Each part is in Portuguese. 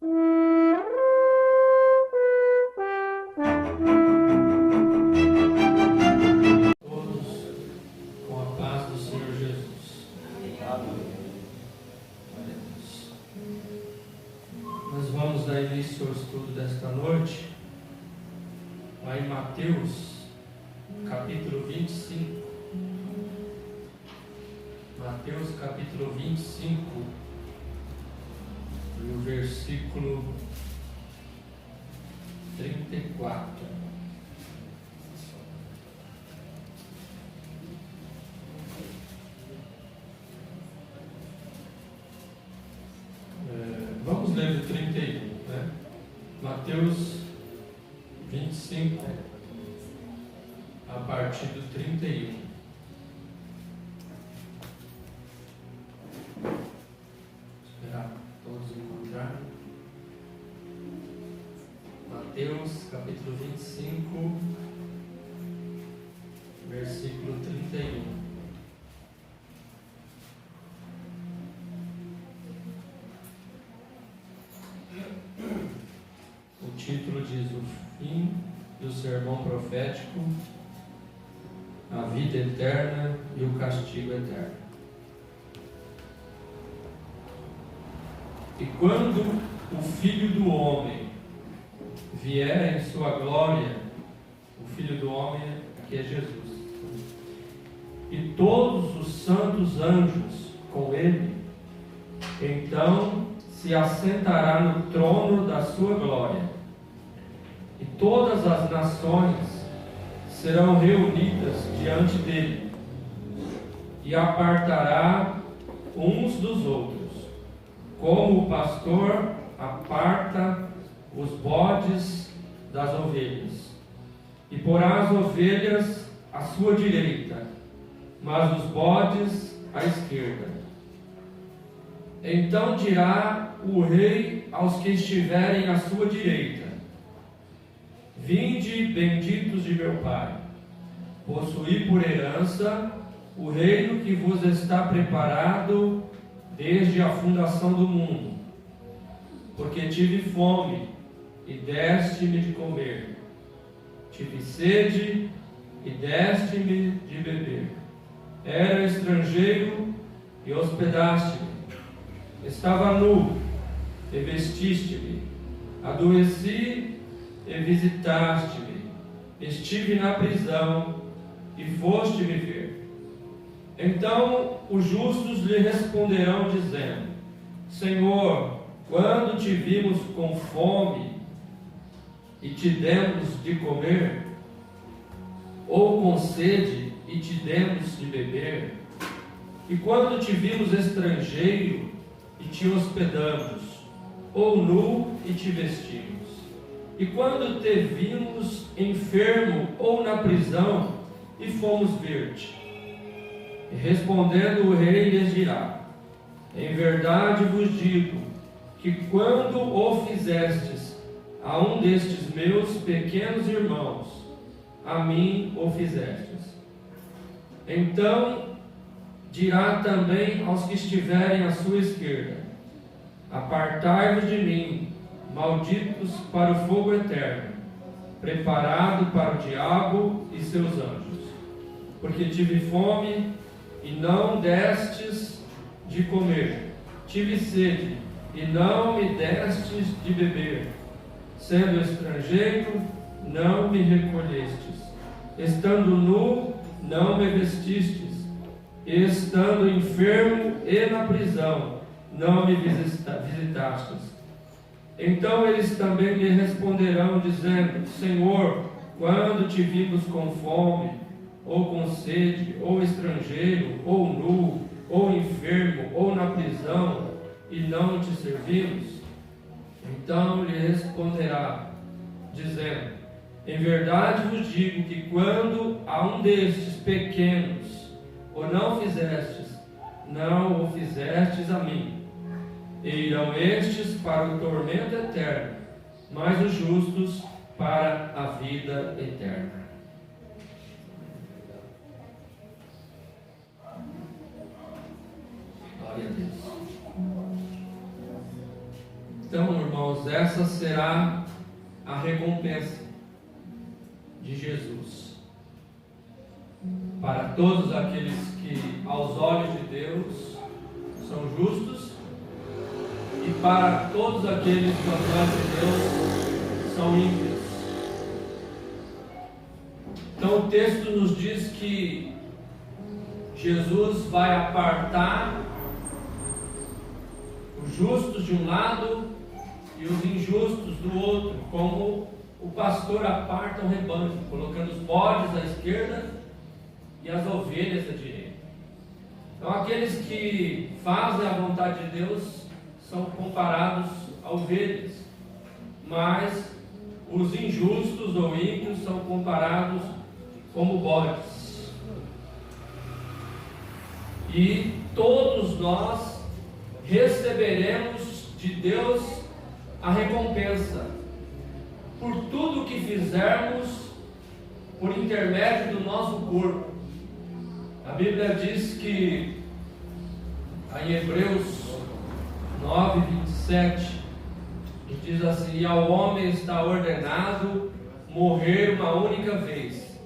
Todos com a paz do Senhor Jesus. Amém. Nós vamos dar início ao estudo desta noite, lá em Mateus, capítulo 25. Mateus, capítulo 25, e o versículo 34. Vamos ler o 31, né? Mateus 25, a partir do 31. Esperar todos encontrarem. Mateus, capítulo 25, versículo 31. O título diz: o fim do sermão profético, a vida eterna e o castigo eterno. E quando o Filho do Homem vier em sua glória, o Filho do Homem aqui é Jesus, e todos os santos anjos com ele, então se assentará no trono da sua glória, e todas as nações serão reunidas diante dele, e apartará uns dos outros, como o pastor aparta os bodes das ovelhas, e porá as ovelhas à sua direita, mas os bodes à esquerda. Então dirá o rei aos que estiverem à sua direita: vinde, benditos de meu Pai, possuí por herança o reino que vos está preparado desde a fundação do mundo. Porque tive fome e deste-me de comer, tive sede e deste-me de beber, era estrangeiro e hospedaste-me, estava nu e vestiste-me, adoeci e visitaste-me, estive na prisão e foste me ver. Então os justos lhe responderão, dizendo: Senhor, quando te vimos com fome e te demos de comer, ou com sede e te demos de beber? E quando te vimos estrangeiro e te hospedamos, ou nu e te vestimos? E quando te vimos enfermo ou na prisão e fomos ver-te? E respondendo o rei lhes dirá: em verdade vos digo, que quando o fizestes a um destes meus pequenos irmãos, a mim o fizestes. Então dirá também aos que estiverem à sua esquerda: apartai-vos de mim, malditos, para o fogo eterno, preparado para o diabo e seus anjos. Porque tive fome e não destes de comer, tive sede e não me destes de beber, sendo estrangeiro, não me recolhestes, estando nu, não me vestistes, estando enfermo e na prisão, não me visitastes. Então eles também lhe responderão, dizendo: Senhor, quando te vimos com fome, ou com sede, ou estrangeiro, ou nu, ou enfermo, ou na prisão, e não te servimos? Então lhe responderá, dizendo: em verdade vos digo que quando a um destes pequenos o não fizestes, não o fizestes a mim. E irão estes para o tormento eterno, mas os justos para a vida eterna. Glória a Deus. Então, irmãos, essa será a recompensa de Jesus para todos aqueles que, aos olhos de Deus, são justos, e para todos aqueles que, aos olhos de Deus, são ímpios. Então, o texto nos diz que Jesus vai apartar os justos de um lado e os injustos do outro, como o pastor aparta o rebanho, colocando os bodes à esquerda e as ovelhas à direita. Então, aqueles que fazem a vontade de Deus são comparados a ovelhas, mas os injustos ou ímpios são comparados como bodes. E todos nós receberemos de Deus a recompensa por tudo que fizermos por intermédio do nosso corpo. A Bíblia diz que, em Hebreus 9, 27, diz assim: e ao homem está ordenado morrer uma única vez,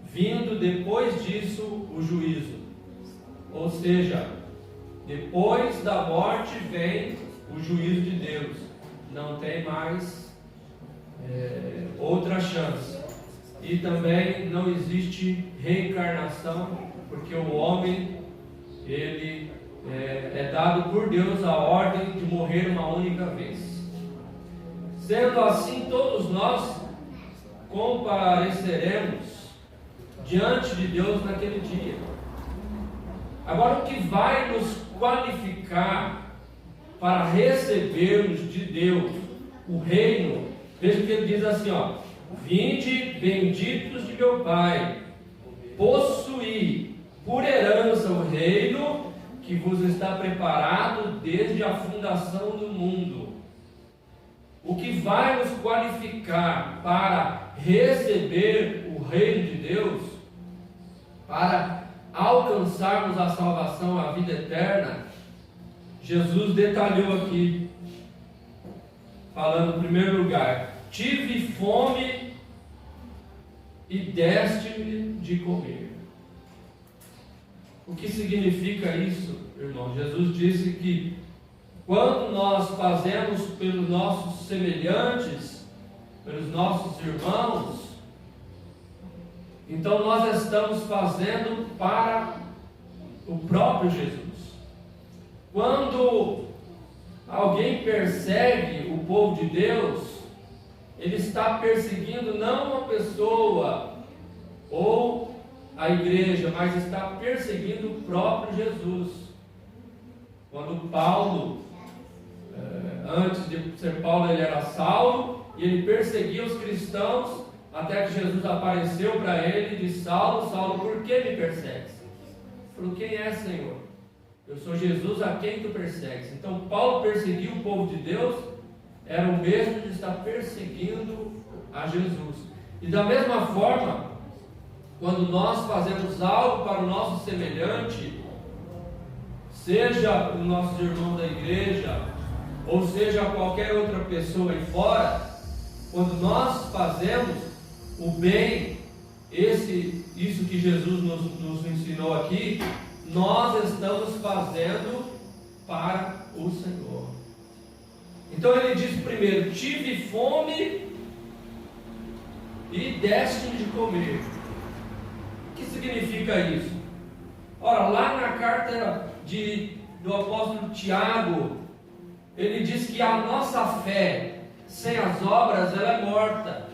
vindo depois disso o juízo. Ou seja, depois da morte vem o juízo de Deus. Não tem mais outra chance. E também não existe reencarnação, porque o homem, ele é dado por Deus a ordem de morrer uma única vez. Sendo assim, todos nós compareceremos diante de Deus naquele dia. Agora, o que vai nos qualificar para recebermos de Deus o reino? Veja que ele diz assim, vinde benditos de meu Pai, possuí por herança o reino que vos está preparado desde a fundação do mundo. O que vai nos qualificar para receber o reino de Deus, para alcançarmos a salvação, a vida eterna, Jesus detalhou aqui, falando em primeiro lugar: tive fome e deste-me de comer. O que significa isso, irmão? Jesus disse que quando nós fazemos pelos nossos semelhantes, pelos nossos irmãos, então nós estamos fazendo para o próprio Jesus. Quando alguém persegue o povo de Deus, ele está perseguindo não uma pessoa ou a igreja, mas está perseguindo o próprio Jesus. Quando Paulo, antes de ser Paulo, ele era Saulo, e ele perseguia os cristãos, até que Jesus apareceu para ele e disse: Saulo, Saulo, por que me persegues? Ele falou: quem é, Senhor? Eu sou Jesus a quem tu persegues. Então Paulo perseguiu o povo de Deus, era o mesmo de estar perseguindo a Jesus. E da mesma forma, quando nós fazemos algo para o nosso semelhante, seja os nossos irmãos da igreja, ou seja qualquer outra pessoa aí fora, quando nós fazemos o bem, isso que Jesus nos ensinou aqui, nós estamos fazendo para o Senhor. Então ele diz primeiro: tive fome e deste-me de comer. O que significa isso? Ora, lá na carta do apóstolo Tiago, ele diz que a nossa fé sem as obras, ela é morta.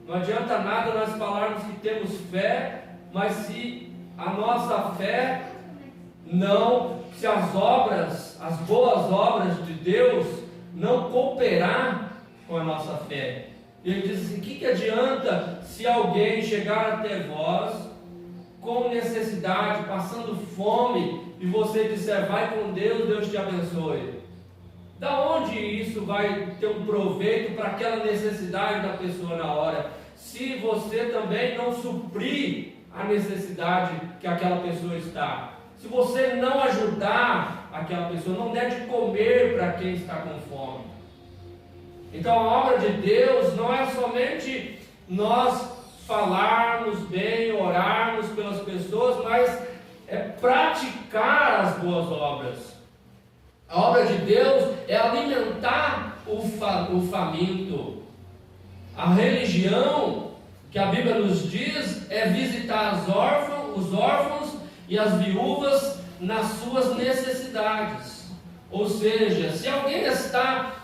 Não adianta nada nós falarmos que temos fé, mas se a nossa fé se as obras, as boas obras de Deus não cooperar com a nossa fé. Ele diz assim: o que adianta se alguém chegar até vós com necessidade, passando fome, e você disser: vai com Deus, Deus te abençoe? Da onde isso vai ter um proveito para aquela necessidade da pessoa na hora, se você também não suprir a necessidade que aquela pessoa está? Se você não ajudar aquela pessoa, não der de comer para quem está com fome, Então a obra de Deus não é somente nós falarmos bem, orarmos pelas pessoas, mas é praticar as boas obras. A obra de Deus é alimentar o faminto. A religião, que a Bíblia nos diz, é visitar os órfãos e as viúvas nas suas necessidades. Ou seja, se alguém está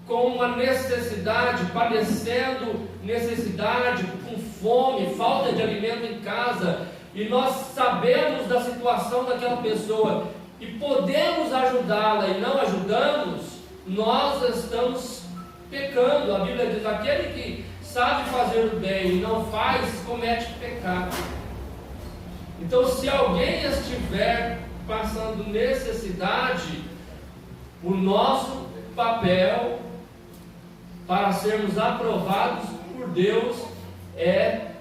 com uma necessidade, padecendo necessidade, com fome, falta de alimento em casa, e nós sabemos da situação daquela pessoa e podemos ajudá-la e não ajudamos, nós estamos pecando. A Bíblia diz: aquele que sabe fazer o bem e não faz, comete pecado. Então, se alguém estiver passando necessidade, o nosso papel para sermos aprovados por Deus é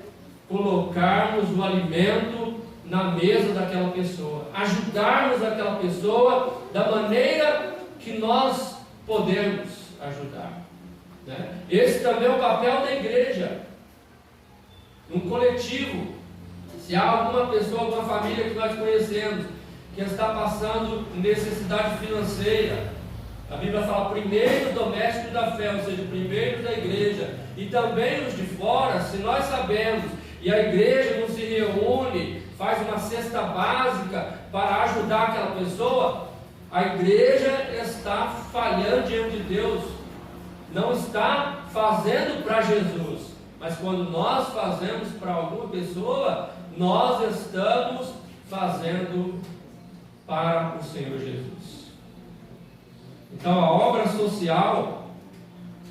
colocarmos o alimento na mesa daquela pessoa, ajudarmos aquela pessoa da maneira que nós podemos ajudar, né? Esse também é o papel da igreja, um coletivo. Se há alguma pessoa, alguma família que nós conhecemos que está passando necessidade financeira, a Bíblia fala primeiros domésticos da fé, ou seja, primeiros da igreja, e também os de fora. Se nós sabemos e a igreja não se reúne, faz uma cesta básica para ajudar aquela pessoa, a igreja está falhando diante de Deus, não está fazendo para Jesus. Mas quando nós fazemos para alguma pessoa, nós estamos fazendo para o Senhor Jesus. Então a obra social,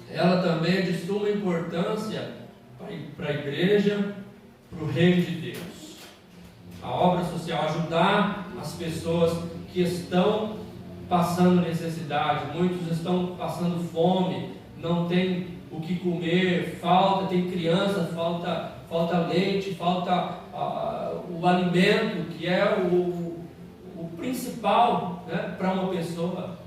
ela também é de suma importância para a igreja, para o reino de Deus. A obra social, ajudar as pessoas que estão passando necessidade. Muitos estão passando fome, não tem o que comer, tem criança, falta leite, falta o alimento, que é o principal, né, para uma pessoa,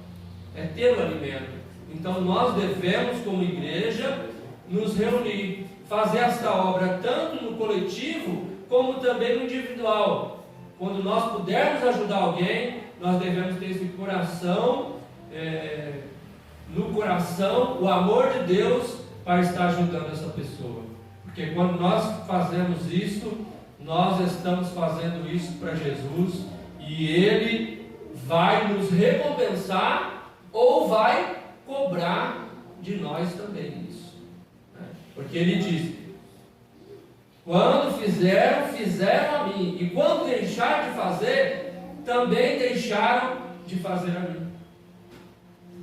é ter o alimento. Então nós devemos, como igreja, nos reunir, fazer esta obra tanto no coletivo como também no individual. Quando nós pudermos ajudar alguém, nós devemos ter esse coração, no coração, o amor de Deus para estar ajudando essa pessoa. Porque quando nós fazemos isso, nós estamos fazendo isso para Jesus, e Ele vai nos recompensar ou vai cobrar de nós também isso, né? Porque Ele diz: quando fizeram a mim, e quando deixar de fazer, também deixaram de fazer a mim.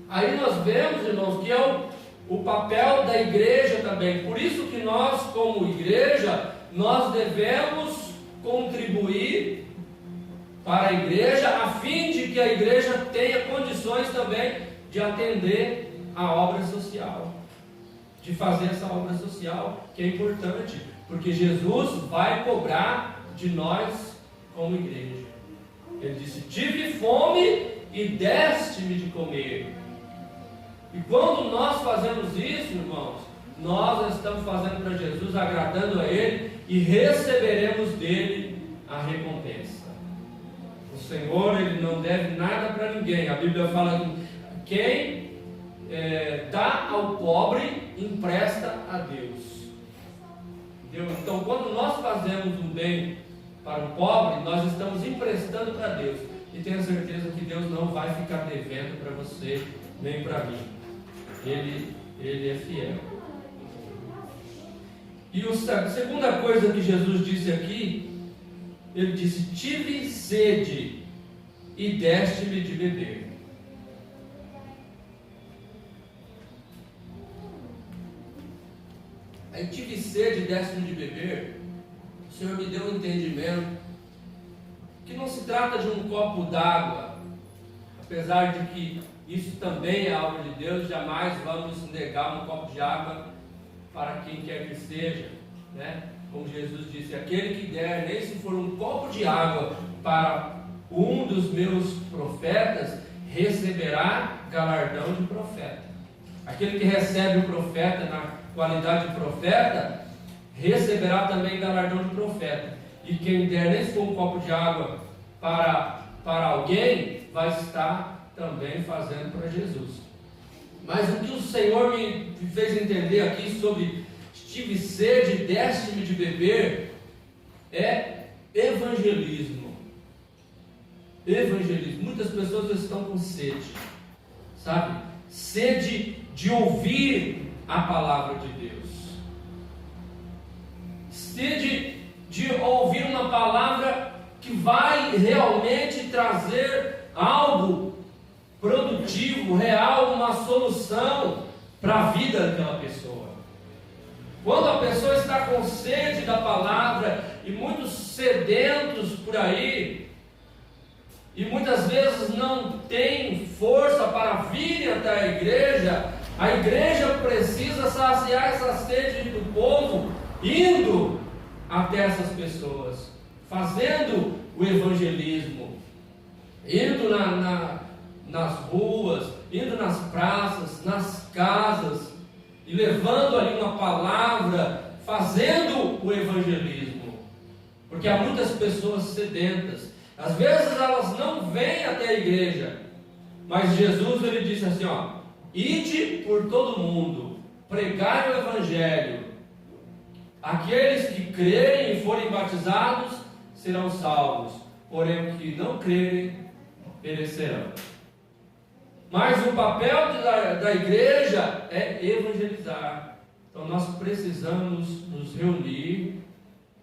Aí nós vemos, irmãos, que é o papel da igreja também. Por isso que nós, como igreja, nós devemos contribuir para a igreja, a fim de que a igreja tenha condições também de atender a obra social, de fazer essa obra social, que é importante, porque Jesus vai cobrar de nós como igreja. Ele disse: tive fome e deste-me de comer. E quando nós fazemos isso, irmãos, nós estamos fazendo para Jesus, agradando a Ele, e receberemos dele a recompensa. O Senhor, Ele não deve nada para ninguém. A Bíblia fala que quem dá ao pobre, empresta a Deus. Então, quando nós fazemos um bem para o pobre, nós estamos emprestando para Deus. E tenha certeza que Deus não vai ficar devendo para você, nem para mim. Ele é fiel. E a segunda coisa que Jesus disse aqui, Ele disse: tive sede e deste-me de beber. Aí, tive sede e deste-me de beber. O Senhor me deu um entendimento que não se trata de um copo d'água, apesar de que isso também é a obra de Deus. Jamais vamos negar um copo de água para quem quer que seja, né? Como Jesus disse: aquele que der, nem se for um copo de água para um dos meus profetas, receberá galardão de profeta. Aquele que recebe o profeta na qualidade de profeta, receberá também galardão de profeta. E quem der nem se for um copo de água para alguém, vai estar também fazendo para Jesus. Mas o que o Senhor me fez entender aqui sobre tive sede, deste-me de beber, é evangelismo. Evangelismo. Muitas pessoas estão com sede, sabe? Sede de ouvir a palavra de Deus. Sede de ouvir uma palavra que vai realmente trazer algo produtivo, real, uma solução para a vida daquela pessoa. Quando a pessoa está com sede da palavra, e muitos sedentos por aí, e muitas vezes não tem força para vir até a igreja precisa saciar essa sede do povo, indo até essas pessoas, fazendo o evangelismo, indo nas ruas, indo nas praças, nas casas, e levando ali uma palavra, fazendo o evangelismo, porque há muitas pessoas sedentas. Às vezes elas não vêm até a igreja, mas Jesus ele disse assim, ide por todo mundo, pregai o evangelho, aqueles que crerem e forem batizados serão salvos, porém os que não crerem perecerão. Mas o papel da igreja é evangelizar. Então nós precisamos nos reunir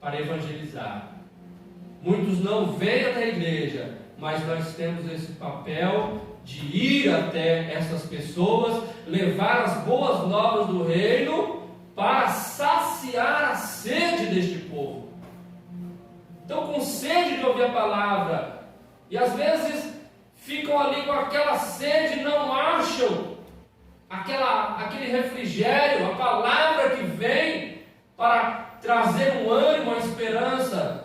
para evangelizar. Muitos não vêm até a igreja, mas nós temos esse papel de ir até essas pessoas, levar as boas novas do reino para saciar a sede deste povo. Então, com sede de ouvir a palavra, e às vezes ficam ali com aquela sede, não acham aquele refrigério, a palavra que vem para trazer um ânimo, uma esperança.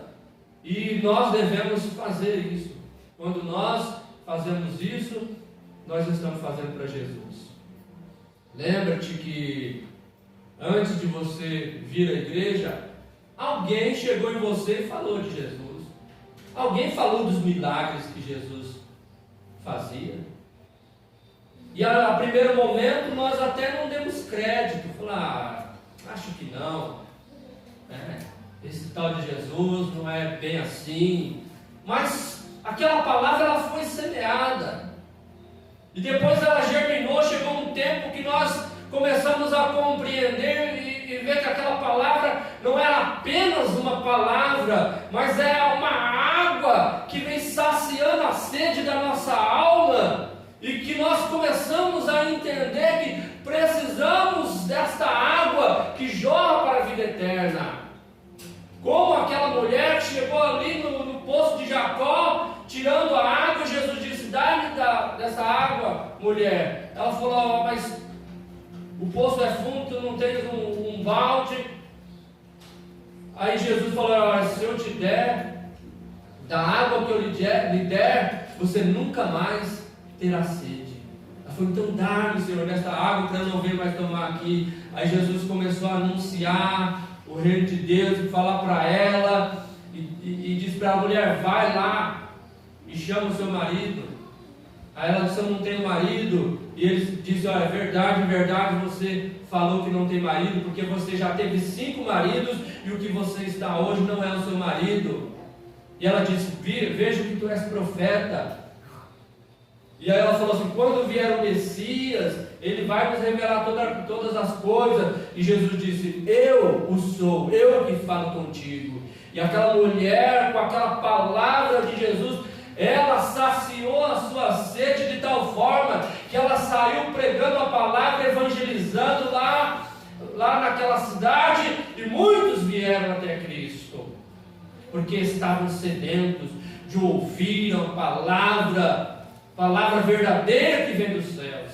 E nós devemos fazer isso. Quando nós fazemos isso, nós estamos fazendo para Jesus. Lembra-te que antes de você vir à igreja, alguém chegou em você e falou de Jesus. Alguém falou dos milagres que Jesus fazia. E a primeiro momento nós até não demos crédito. Falar, acho que não. Esse tal de Jesus não é bem assim. Mas aquela palavra ela foi semeada. E depois ela germinou, chegou um tempo que nós começamos a compreender e ver que aquela palavra não era apenas uma palavra, mas é uma água que vem saciando a sede da nossa alma, e que nós começamos a entender que precisamos desta água que jorra para a vida eterna. Como aquela mulher que chegou ali no poço de Jacó, tirando a água, Jesus disse, dá-me dessa água, mulher. Ela falou, mas o poço é fundo, tu não tens um balde. Aí Jesus falou, se eu te der da água que eu lhe der, você nunca mais terá sede. Ela falou, então dá-me, Senhor, desta água para eu não vir mais tomar aqui. Aí Jesus começou a anunciar o reino de Deus, e falar para ela, e disse para a mulher, vai lá e chama o seu marido. Aí ela disse, eu não tenho marido. E ele disse, olha, é verdade, você falou que não tem marido, porque você já teve 5 maridos, e o que você está hoje não é o seu marido. E ela disse, vejo que tu és profeta. E aí ela falou assim, quando vier o Messias, ele vai nos revelar todas as coisas. E Jesus disse, eu o sou, eu que falo contigo. E aquela mulher, com aquela palavra de Jesus, ela saciou a sua sede de tal forma que ela saiu pregando a palavra, evangelizando lá naquela cidade, e muitos vieram até Cristo, porque estavam sedentos de ouvir a palavra verdadeira que vem dos céus.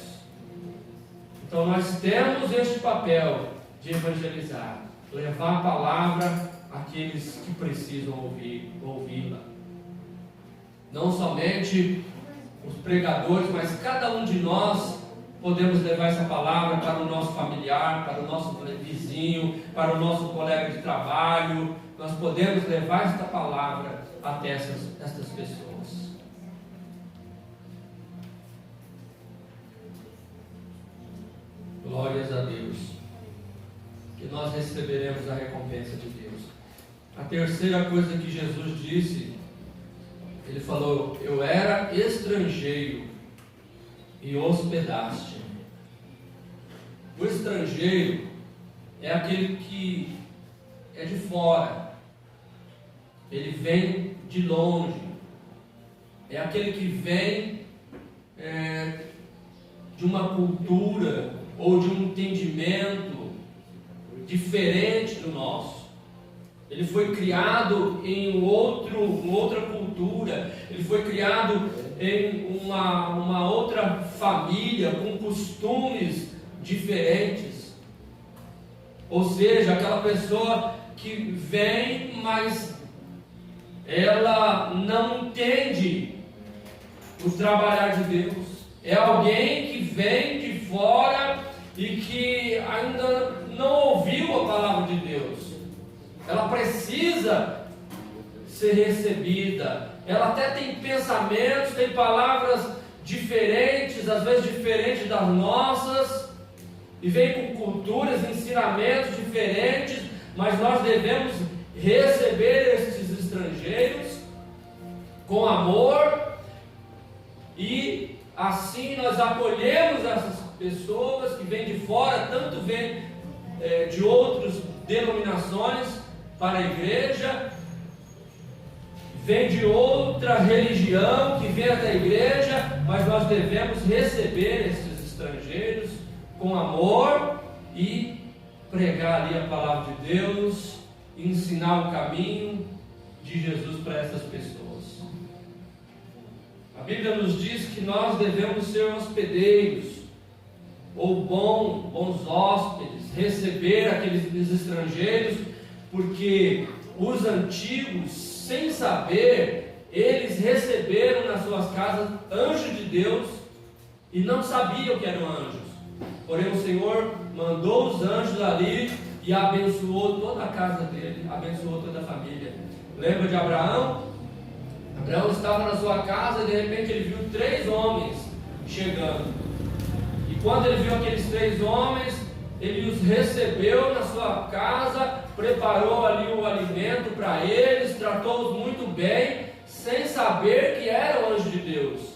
Então nós temos este papel de evangelizar, levar a palavra àqueles que precisam ouvi-la. Não somente os pregadores, mas cada um de nós podemos levar essa palavra para o nosso familiar, para o nosso vizinho, para o nosso colega de trabalho. Nós podemos levar esta palavra até estas pessoas. Glórias a Deus, que nós receberemos a recompensa de Deus. A terceira coisa que Jesus disse, Ele falou: eu era estrangeiro e hospedaste. O estrangeiro é aquele que é de fora, ele vem de longe, é aquele que vem de uma cultura ou de um entendimento diferente do nosso. Ele foi criado em outra cultura, ele foi criado em uma outra família, com costumes diferentes. Ou seja, aquela pessoa que vem, mas ela não entende o trabalhar de Deus. É alguém que vem de fora e que ainda não ouviu a palavra de Deus. Ela precisa ser recebida. Ela até tem pensamentos, tem palavras diferentes, às vezes diferentes das nossas, e vem com culturas, ensinamentos diferentes, mas nós devemos receber esses estrangeiros com amor, e assim nós acolhemos essas pessoas que vêm de fora, tanto vêm de outras denominações para a igreja, vem de outra religião que vem da igreja, mas nós devemos receber esses estrangeiros com amor e pregar ali a palavra de Deus, ensinar o caminho de Jesus para essas pessoas. A Bíblia nos diz que nós devemos ser hospedeiros, ou bons hóspedes, receber aqueles estrangeiros, porque os antigos, sem saber, eles receberam nas suas casas anjos de Deus e não sabiam que eram anjos. Porém o Senhor mandou os anjos ali e abençoou toda a casa dele, abençoou toda a família. Lembra de Abraão? Abraão estava na sua casa e de repente ele viu 3 homens chegando. E quando ele viu aqueles 3 homens, ele os recebeu na sua casa, preparou ali o alimento para eles, tratou-os muito bem, sem saber que era o anjo de Deus.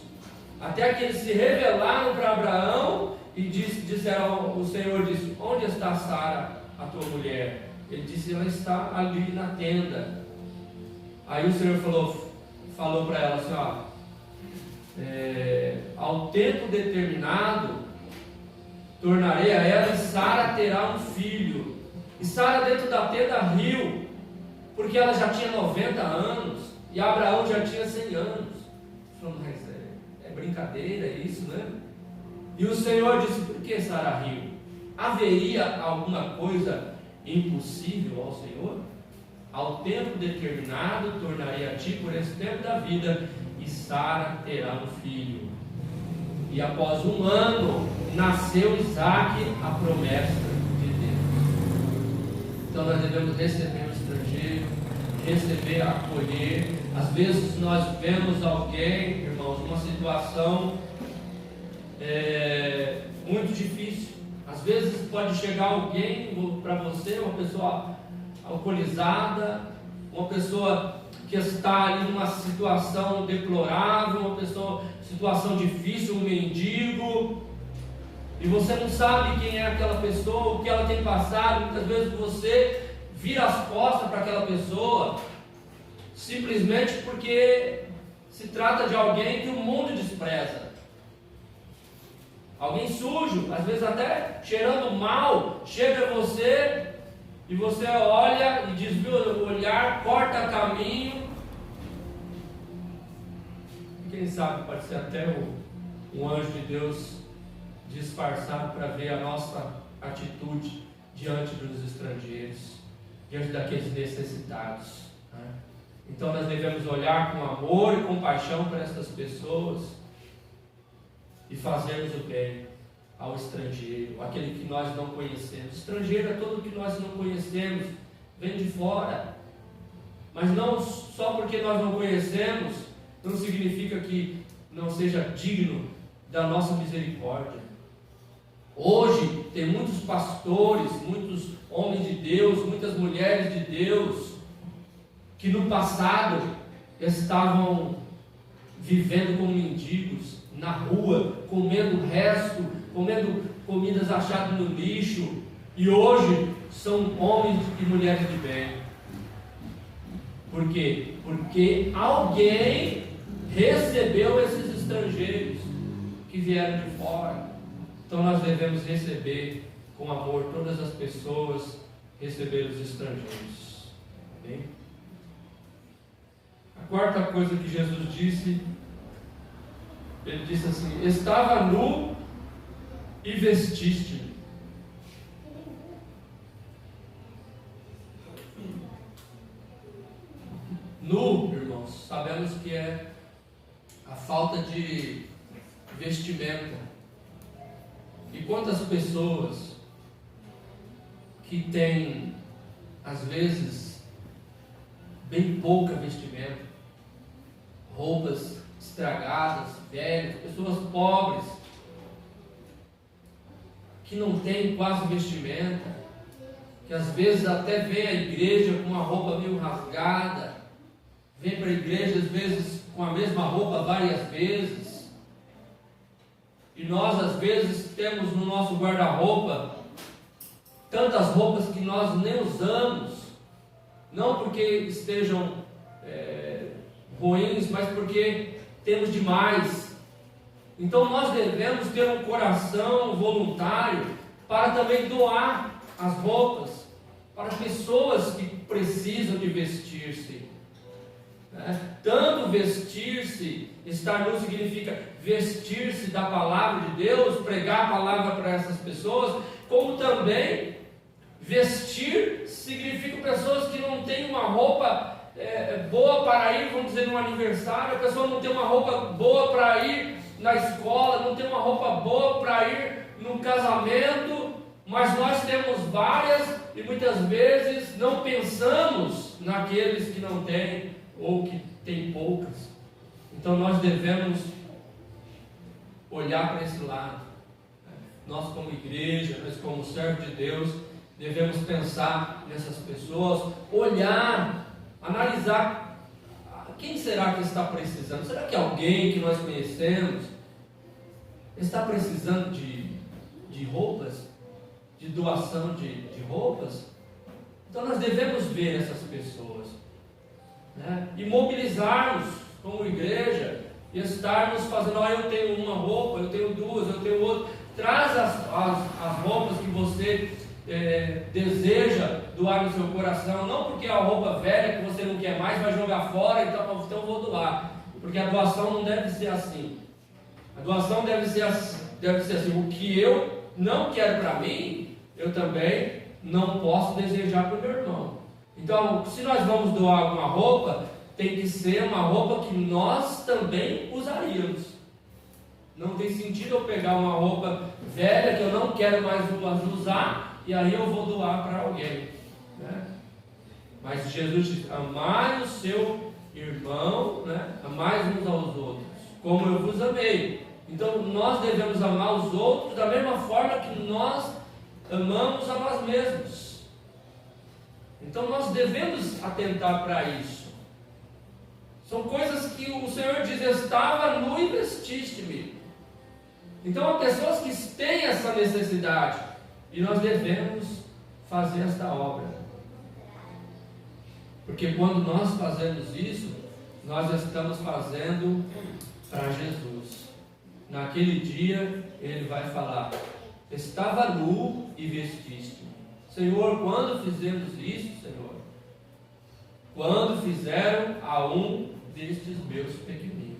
Até que eles se revelaram para Abraão e disseram, o Senhor disse: onde está Sara, a tua mulher? Ele disse: ela está ali na tenda. Aí o Senhor falou para ela assim: ao tempo determinado tornarei a ela, e Sara terá um filho. E Sara dentro da tenda riu, porque ela já tinha 90 anos e Abraão já tinha 100 anos. Falou: mas é brincadeira isso, né? E o Senhor disse: por que Sara riu? Haveria alguma coisa impossível ao Senhor? Ao tempo determinado tornarei a ti por esse tempo da vida, e Sara terá um filho. E após 1 ano nasceu Isaque, a promessa de Deus. Então nós devemos receber o estrangeiro, receber, acolher. Às vezes nós vemos alguém, irmãos, numa situação muito difícil. Às vezes pode chegar alguém para você, uma pessoa alcoolizada, uma pessoa que está ali numa situação deplorável, uma situação difícil, um mendigo, e você não sabe quem é aquela pessoa, o que ela tem passado. Muitas vezes você vira as costas para aquela pessoa, simplesmente porque se trata de alguém que o mundo despreza. Alguém sujo, às vezes até cheirando mal, chega a você e você olha e desvia o olhar, corta caminho. Quem sabe pode ser até um anjo de Deus disfarçado para ver a nossa atitude diante dos estrangeiros, diante daqueles necessitados, né? Então nós devemos olhar com amor e compaixão para essas pessoas e fazermos o bem. ao estrangeiro, aquele que nós não conhecemos. Estrangeiro é todo que nós não conhecemos, vem de fora. Mas não só porque nós não conhecemos, não significa que não seja digno da nossa misericórdia. Hoje tem muitos pastores, muitos homens de Deus, muitas mulheres de Deus, que no passado estavam vivendo como mendigos, na rua, comendo resto, comendo comidas achadas no lixo, e hoje são homens e mulheres de bem. Por quê? Porque alguém recebeu esses estrangeiros que vieram de fora. Então nós devemos receber com amor todas as pessoas, receber os estrangeiros. Bem? A quarta coisa que Jesus disse, ele disse assim: estava nu e vestiste-me. Nu, irmãos, sabemos que é a falta de vestimenta. E quantas pessoas que têm, às vezes, bem pouca vestimenta, roupas estragadas, velhas, pessoas pobres, que não têm quase vestimenta, que às vezes até vem à igreja com uma roupa meio rasgada, vem para a igreja às vezes com a mesma roupa várias vezes, e nós às vezes temos no nosso guarda-roupa tantas roupas que nós nem usamos, não porque estejam ruins, mas porque temos demais. Então nós devemos ter um coração voluntário para também doar as roupas para pessoas que precisam de vestir-se. Tanto vestir-se, estar nu significa vestir-se da palavra de Deus, pregar a palavra para essas pessoas, como também vestir significa pessoas que não têm uma roupa boa para ir, vamos dizer, num aniversário, a pessoa não tem uma roupa boa para ir na escola, não tem uma roupa boa para ir num casamento, mas nós temos várias e muitas vezes não pensamos naqueles que não têm ou que têm poucas. Então nós devemos olhar para esse lado. Nós como igreja, nós como servos de Deus, devemos pensar nessas pessoas, olhar, analisar, quem será que está precisando? Será que alguém que nós conhecemos está precisando de roupas? De doação de roupas? Então nós devemos ver essas pessoas, e mobilizarmos como igreja, e estarmos fazendo, eu tenho uma roupa, eu tenho duas, eu tenho outra. Traz as roupas que você deseja doar no seu coração, não porque a roupa velha que você não quer mais vai jogar fora, então eu vou doar, porque a doação não deve ser assim. A doação deve ser assim: o que eu não quero para mim, eu também não posso desejar para o meu irmão. Então, se nós vamos doar alguma roupa, tem que ser uma roupa que nós também usaríamos. Não tem sentido eu pegar uma roupa velha que eu não quero mais usar e aí eu vou doar para alguém, Mas Jesus diz: amai o seu irmão, amai uns aos outros, como eu vos amei. Então nós devemos amar os outros da mesma forma que nós amamos a nós mesmos. Então nós devemos atentar para isso. São coisas que o Senhor diz: estava nu e vestiste-me. Então há pessoas que têm essa necessidade, e nós devemos fazer esta obra, porque quando nós fazemos isso, nós estamos fazendo para Jesus. Naquele dia Ele vai falar: estava nu e vestiste-me. Senhor, quando fizemos isso, Senhor? Quando fizeram a um destes meus pequeninos.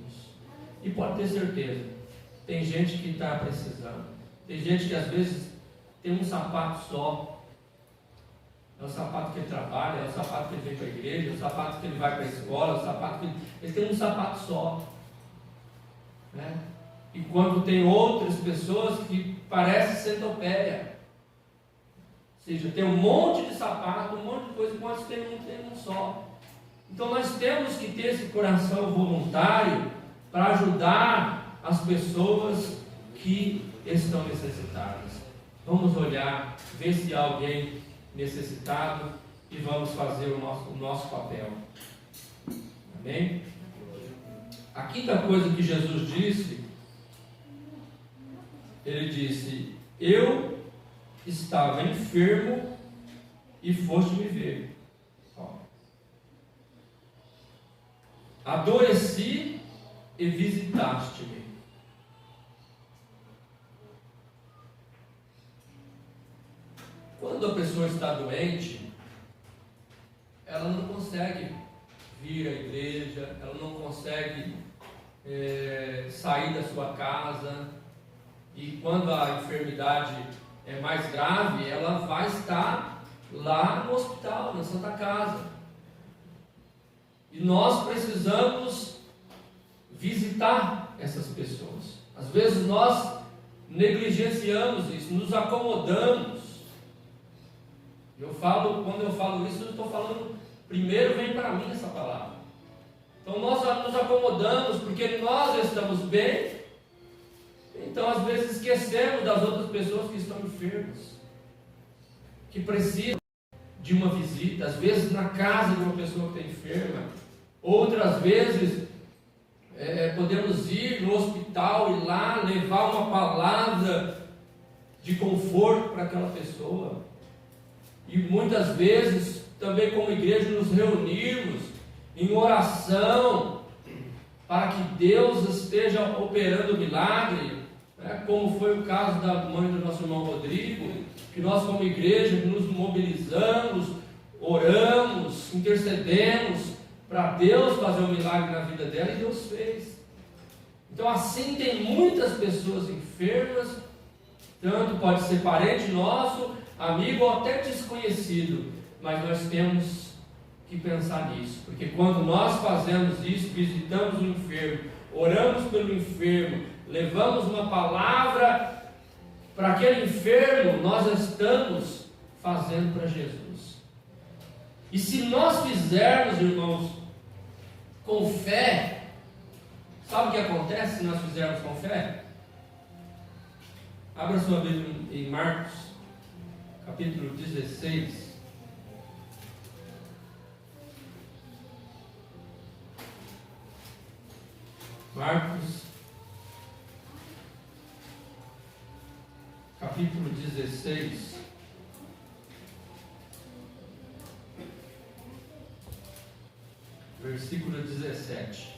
E pode ter certeza, tem gente que está precisando. Tem gente que às vezes tem um sapato só. É o sapato que ele trabalha, é o sapato que ele vem para a igreja, é o sapato que ele vai para a escola, é o sapato que ele tem um sapato só. enquanto tem outras pessoas que parecem centopeia. Ou seja, tem um monte de sapato, um monte de coisa, enquanto tem um só. Então nós temos que ter esse coração voluntário para ajudar as pessoas que estão necessitadas. Vamos olhar, ver se há alguém necessitado e vamos fazer o nosso papel. Amém? A quinta coisa que Jesus disse, ele disse: eu estava enfermo e foste me ver. Adoeci e visitaste-me. Quando a pessoa está doente, ela não consegue vir à igreja, ela não consegue sair da sua casa, e quando a enfermidade é mais grave, ela vai estar lá no hospital, na Santa Casa. E nós precisamos visitar essas pessoas. Às vezes nós negligenciamos isso, nos acomodamos. Quando eu falo isso, eu estou falando, primeiro vem para mim essa palavra. Então nós nos acomodamos porque nós estamos bem, então às vezes esquecemos das outras pessoas que estão enfermas, que precisam de uma visita, às vezes na casa de uma pessoa que está enferma, outras vezes podemos ir no hospital e lá levar uma palavra de conforto para aquela pessoa. E muitas vezes também como igreja nos reunirmos em oração para que Deus esteja operando milagre, né? Como foi o caso da mãe do nosso irmão Rodrigo, que nós como igreja nos mobilizamos, oramos, intercedemos para Deus fazer um milagre na vida dela, e Deus fez. Então assim tem muitas pessoas enfermas, tanto pode ser parente nosso, amigo ou até desconhecido, mas nós temos que pensar nisso, porque quando nós fazemos isso, visitamos o enfermo, oramos pelo enfermo, levamos uma palavra para aquele enfermo, nós estamos fazendo para Jesus. E se nós fizermos, irmãos, com fé, sabe o que acontece se nós fizermos com fé? Abra sua Bíblia em Marcos, capítulo 16. Marcos, capítulo 16. Versículo 17.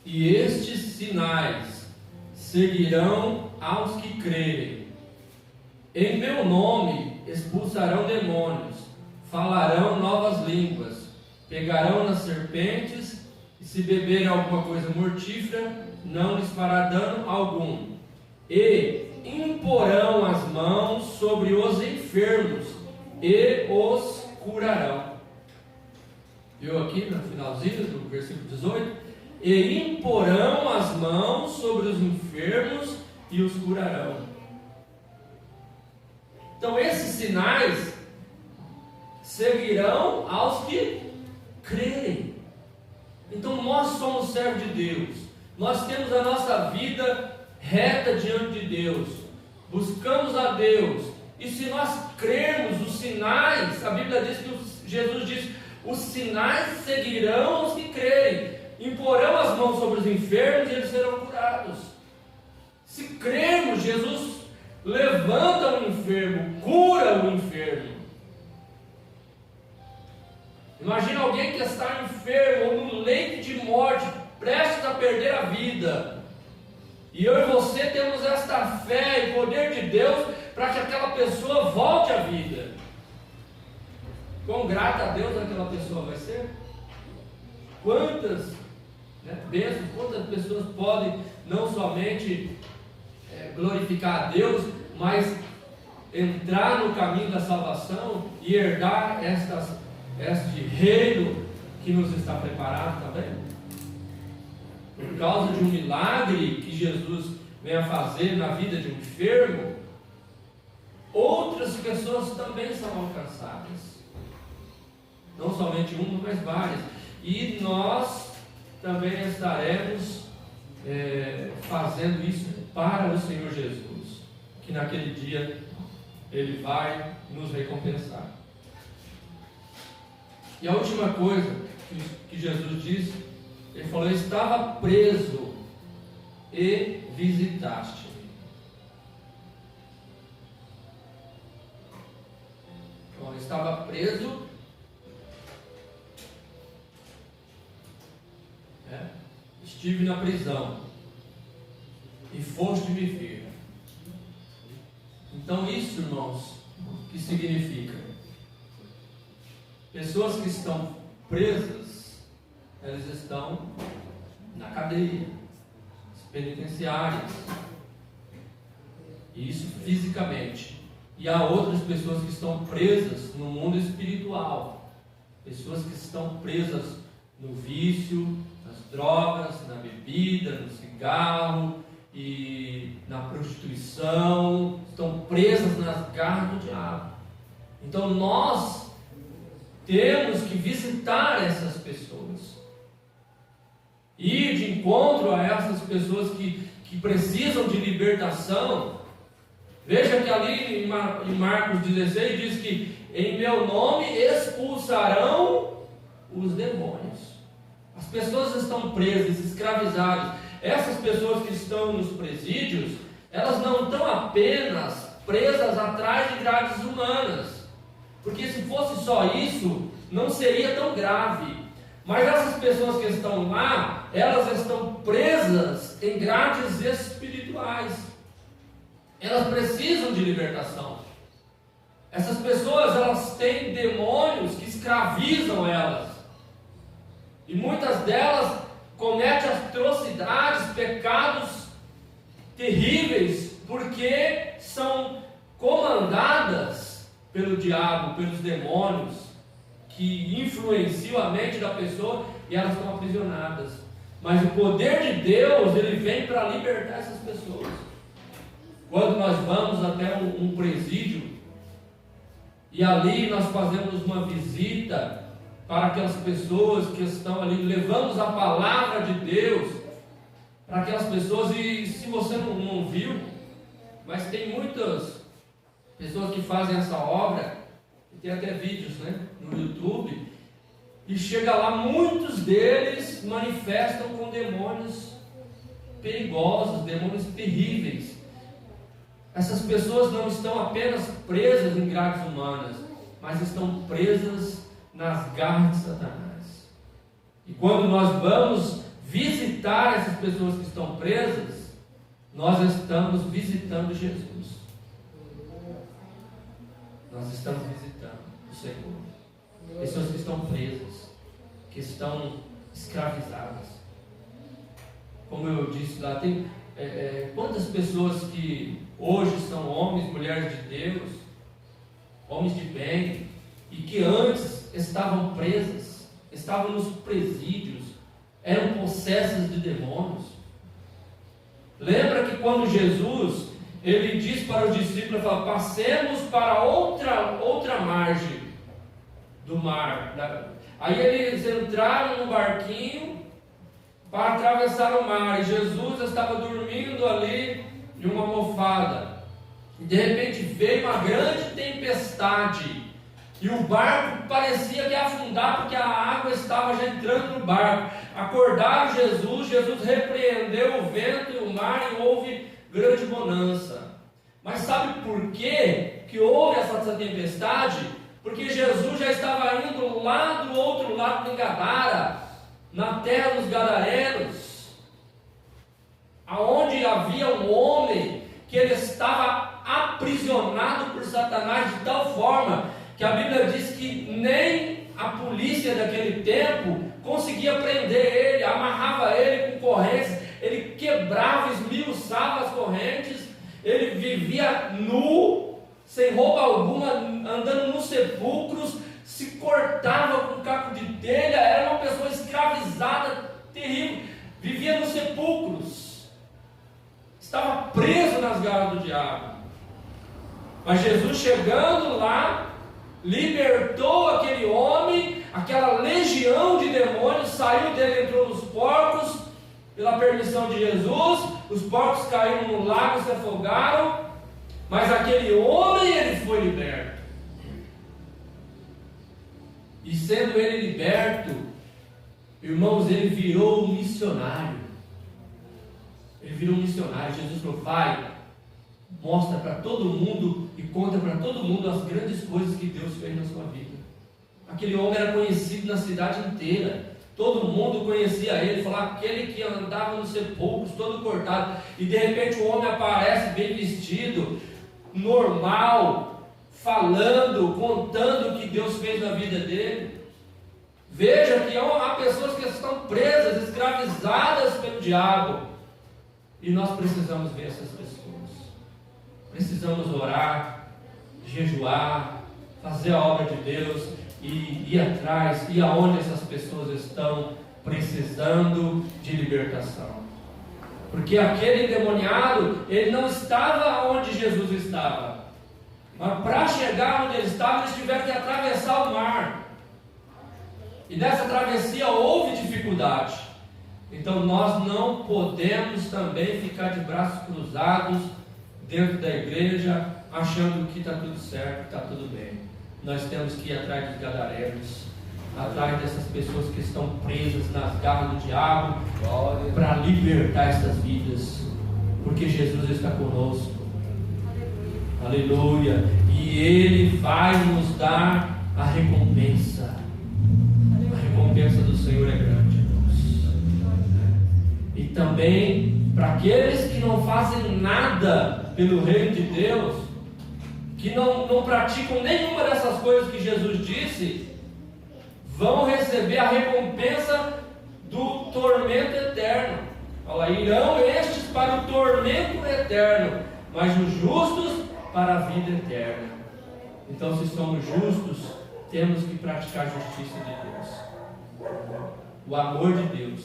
E estes sinais seguirão aos que crerem. Em meu nome expulsarão demônios, falarão novas línguas, pegarão nas serpentes, e se beberem alguma coisa mortífera, não lhes fará dano algum. E imporão as mãos sobre os enfermos e os curarão. Viu aqui no finalzinho do versículo 18? E imporão as mãos sobre os enfermos e os curarão. Então esses sinais seguirão aos que crerem. Então nós somos servos de Deus, nós temos a nossa vida reta diante de Deus, buscamos a Deus, e se nós crermos, os sinais, a Bíblia diz que Jesus diz: os sinais seguirão aos que crerem, imporão as mãos sobre os enfermos e eles serão curados. Se crermos, Jesus levanta o enfermo, cura o enfermo. Imagina alguém que está enfermo ou no leito de morte, prestes a perder a vida, e eu e você temos esta fé e poder de Deus para que aquela pessoa volte à vida. Quão grata a Deus aquela pessoa vai ser? Quantas bênçãos, quantas pessoas podem não somente glorificar a Deus, mas entrar no caminho da salvação e herdar este reino que nos está preparado também? Por causa de um milagre que Jesus vem a fazer na vida de um enfermo, outras pessoas também são alcançadas. Não somente uma, mas várias. E nós também estaremos fazendo isso para o Senhor Jesus, que naquele dia Ele vai nos recompensar. E a última coisa que Jesus disse, Ele falou: estava preso e visitaste-me. Então, estava preso, estive na prisão e foste me ver. Então isso, irmãos, que significa? Pessoas que estão presas, elas estão na cadeia, penitenciárias, e isso fisicamente. E há outras pessoas que estão presas no mundo espiritual, pessoas que estão presas no vício, nas drogas, na bebida, no cigarro e na prostituição, estão presas nas garras do diabo. Então nós temos que visitar essas pessoas, ir de encontro a essas pessoas que precisam de libertação. Veja que ali em Marcos 16 diz que em meu nome expulsarão os demônios. As pessoas estão presas, escravizadas. Essas pessoas que estão nos presídios, elas não estão apenas presas atrás de grades humanas, porque se fosse só isso, não seria tão grave. Mas essas pessoas que estão lá, elas estão presas em grades espirituais. Elas precisam de libertação. Essas pessoas, elas têm demônios que escravizam elas. E muitas delas cometem atrocidades, pecados terríveis, porque são comandadas pelo diabo, pelos demônios, que influenciam a mente da pessoa, e elas estão aprisionadas. Mas o poder de Deus, ele vem para libertar essas pessoas. Quando nós vamos até um presídio, e ali nós fazemos uma visita para aquelas pessoas que estão ali, levamos a palavra de Deus para aquelas pessoas. E se você não viu, mas tem muitas pessoas que fazem essa obra, e tem até vídeos, no YouTube, e chega lá, muitos deles manifestam com demônios perigosos, demônios terríveis. Essas pessoas não estão apenas presas em grades humanas, mas estão presas nas garras de Satanás. E quando nós vamos visitar essas pessoas que estão presas, nós estamos visitando Jesus. Nós estamos visitando o Senhor. Pessoas que estão presas, que estão escravizadas. Como eu disse lá, tem quantas pessoas que hoje são homens, mulheres de Deus, homens de bem, e que antes estavam presas, estavam nos presídios, eram possessas de demônios. Lembra que quando Jesus, ele disse para os discípulos, fala, passemos para outra margem do mar. Aí eles entraram no barquinho para atravessar o mar, e Jesus estava dormindo ali em uma almofada, e de repente veio uma grande tempestade, e o barco parecia que ia afundar, porque a água estava já entrando no barco. Acordaram Jesus repreendeu o vento e o mar, e houve grande bonança. Mas sabe por que houve essa tempestade? Porque Jesus já estava indo lá do outro lado de Gadara, na terra dos Gadarenos, aonde havia um homem que ele estava aprisionado por Satanás de tal forma que a Bíblia diz que nem a polícia daquele tempo conseguia prender ele, amarrava ele com correntes, ele quebrava, esmiuçava as correntes, ele vivia nu, sem roupa alguma, andando nos sepulcros, se cortava com caco de telha, era uma pessoa escravizada, terrível, vivia nos sepulcros, estava preso nas garras do diabo. Mas Jesus, chegando lá, libertou aquele homem, aquela legião de demônios saiu dele, entrou nos porcos, pela permissão de Jesus. Os porcos caíram no lago, se afogaram, mas aquele homem, ele foi liberto. E sendo ele liberto, irmãos, ele virou um missionário. Ele virou um missionário. Jesus falou: Pai, mostra para todo mundo e conta para todo mundo as grandes coisas que Deus fez na sua vida. Aquele homem era conhecido na cidade inteira. Todo mundo conhecia ele, falava, aquele que andava nos sepulcros, todo cortado. E de repente o homem aparece bem vestido, normal, falando, contando o que Deus fez na vida dele. Veja que há pessoas que estão presas, escravizadas pelo diabo. E nós precisamos ver essas pessoas. Precisamos orar, jejuar, fazer a obra de Deus e ir atrás, e aonde essas pessoas estão precisando de libertação. Porque aquele endemoniado, ele não estava onde Jesus estava. Mas para chegar onde ele estava, eles tiveram que atravessar o mar. E nessa travessia houve dificuldade. Então nós não podemos também ficar de braços cruzados dentro da igreja, achando que está tudo certo, está tudo bem. Nós temos que ir atrás dos gadarenos, atrás dessas pessoas que estão presas nas garras do diabo, para libertar essas vidas, porque Jesus está conosco. Aleluia. E Ele vai nos dar a recompensa. A recompensa do Senhor é grande, irmãos. E também para aqueles que não fazem nada pelo reino de Deus, que não praticam nenhuma dessas coisas que Jesus disse, vão receber a recompensa do tormento eterno. Fala, irão estes para o tormento eterno, mas os justos para a vida eterna. Então, se somos justos, temos que praticar a justiça de Deus, o amor de Deus,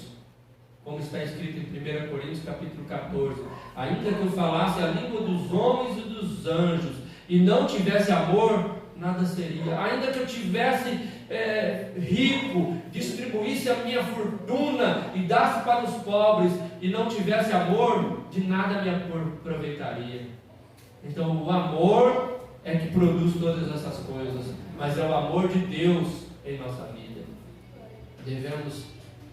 como está escrito em 1 Coríntios capítulo 14: ainda que eu falasse a língua dos homens e dos anjos, e não tivesse amor, nada seria. Ainda que eu tivesse rico, distribuísse a minha fortuna e dasse para os pobres, e não tivesse amor, de nada me aproveitaria. Então o amor é que produz todas essas coisas, mas é o amor de Deus em nossa vida. Devemos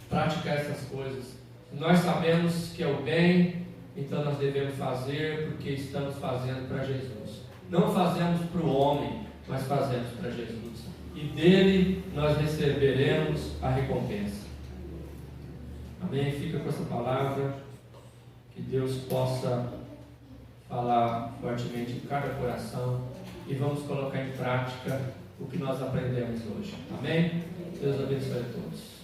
praticar essas coisas. Nós sabemos que é o bem, então nós devemos fazer, porque estamos fazendo para Jesus. Não fazemos para o homem, mas fazemos para Jesus. E dele nós receberemos a recompensa. Amém? Fica com essa palavra. Que Deus possa falar fortemente em cada coração. E vamos colocar em prática o que nós aprendemos hoje. Amém? Deus abençoe a todos.